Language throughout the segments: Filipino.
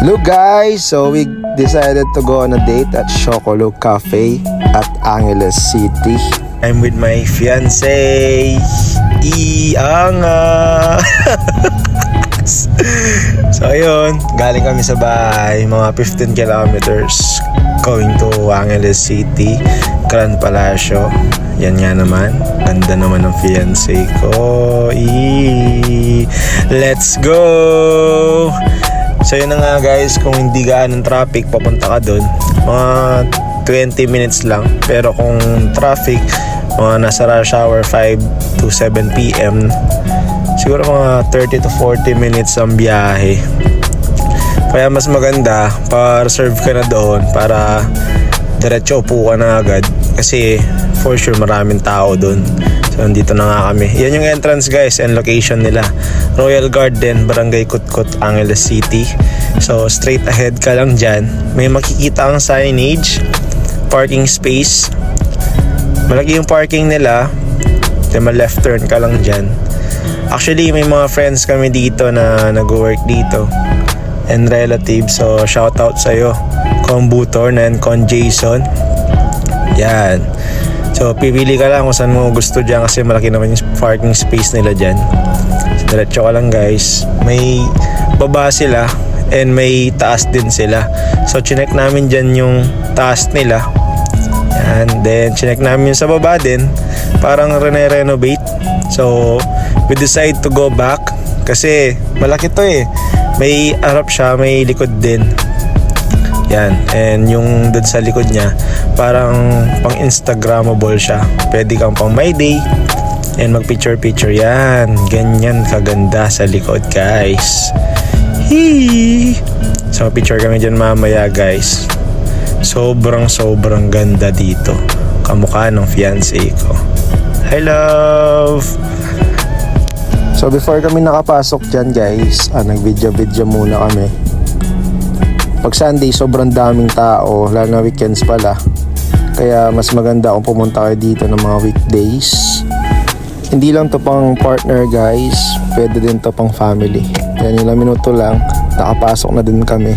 Look guys, so we decided to go on a date at Chocolo Cafe at Angeles City. I'm with my fiancé, Ianga. So ayun, galing kami sa bahay, mga 15 kilometers going to Angeles City, Grand Palacio. Yan nga naman, ganda naman ng fiancé ko. Let's go! So yun na nga guys, kung hindi gaano ng traffic, papunta ka dun, mga 20 minutes lang. Pero kung traffic, mga nasa rush hour 5 to 7 p.m, siguro mga 30 to 40 minutes ang biyahe. Kaya mas maganda, pa-reserve ka na doon para diretso upo ka na agad. Kasi for sure maraming tao doon. So nandito na nga kami. Yan yung entrance guys and location nila. Royal Garden, Barangay Kutkut, Angeles City. So straight ahead ka lang dyan. May makikita ang signage, parking space. Malaki yung parking nila. Then left turn ka lang dyan. Actually may mga friends kami dito na nag-work dito and relatives. So shout out sa'yo, Con Butor and Con Jason. Yan. So pipili ka lang kung saan mo gusto dyan kasi malaki naman yung parking space nila dyan. So diretso ka lang guys. May baba sila and may taas din sila. So chinek namin dyan yung taas nila. Yan. Then chinek namin yung sa baba din. Parang renovate. So we decide to go back kasi malaki to eh. May harap siya, may likod din. Yan, and yung doon sa likod niya parang pang Instagrammable siya. Pwede kang pang my day and mag picture. Yan, ganyan kaganda sa likod guys. So picture kami dyan mamaya guys. Sobrang ganda dito. Kamukha ng fiancé ko. Hi love! So before kami nakapasok dyan guys, nag-video muna kami. Pag Sunday, sobrang daming tao, lalo na weekends pala. Kaya mas maganda kung pumunta kayo dito ng mga weekdays. Hindi lang to pang partner guys, pwede din to pang family. Yan, ilang minuto lang, nakapasok na din kami.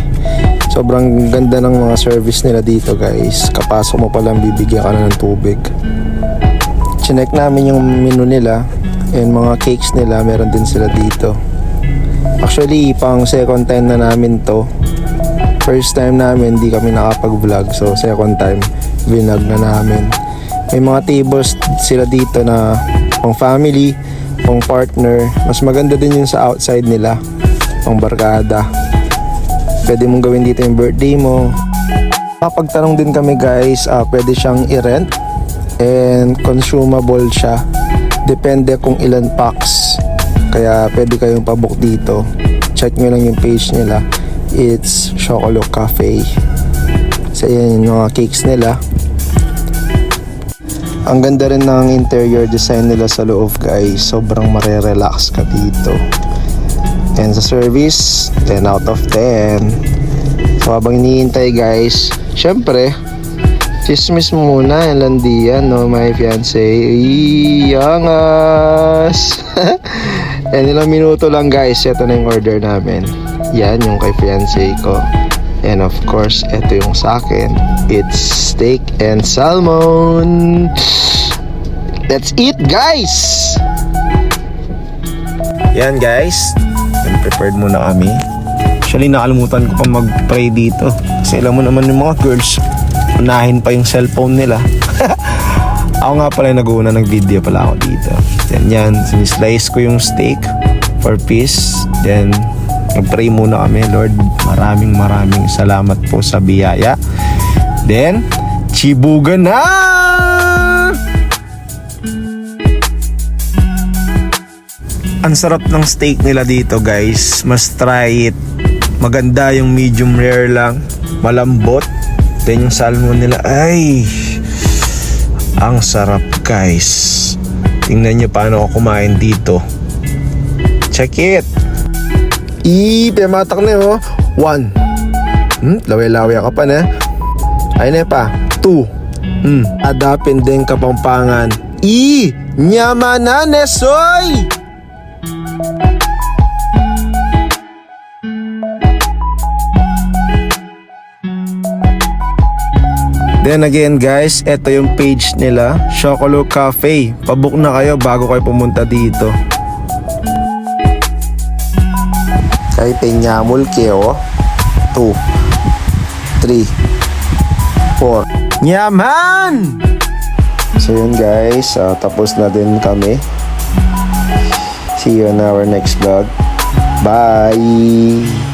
Sobrang ganda ng mga service nila dito guys. Kapasok mo palang bibigyan ka na ng tubig. Chinek namin yung menu nila and mga cakes nila, meron din sila dito. Actually, pang second time na namin to. First time namin, di kami nakapag-vlog. So, second time, vlog na namin. May mga tables sila dito na pang family, pang partner. Mas maganda din yung sa outside nila, pang barkada. Pwede mong gawin dito yung birthday mo. Kapagtanong din kami guys, pwede siyang i-rent and consumable siya. Depende kung ilan packs. Kaya pwede kayong pabook dito. Check nyo lang yung page nila. It's Chocolo Cafe. So yan yung mga cakes nila. Ang ganda rin ng interior design nila sa loob guys. Sobrang marerelax ka dito. And sa service, 10 out of 10. So habang iniintay guys, syempre chismis mo muna yung landian, no, my fiancé. Iangas. And ilang minuto lang guys, ito na yung order namin. Yan yung kay fiancé ko. And of course, ito yung sa akin. It's steak and salmon. Let's eat guys! Yan guys, prepared muna kami. Actually nakalimutan ko pa mag-pray dito. Kasi alam mo naman yung mga girls, unahin pa yung cellphone nila. Ako nga pala nag-uuna ng video pala ako dito. Then yan, sinislice ko yung steak for piece. Then mag-pray muna kami. Lord, maraming salamat po sa biyaya. Then chibuga na! Ang sarap ng steak nila dito guys. Must try it. Maganda yung medium rare lang, malambot. Then yung salmon nila, ay, ang sarap guys. Tingnan nyo paano ako kumain dito. Check it. Pematak na yun. 1. Laway-laway ka pa na. Ay na pa. 2. Adapin din Kapampangan. Nyamanan soy. Then again guys, ito yung page nila, Chocolo Cafe. Pabook na kayo bago kayo pumunta dito. Kay Peñamol Keo 2 3 4 Yaman! So yun guys, tapos na din kami. See you in our next vlog. Bye!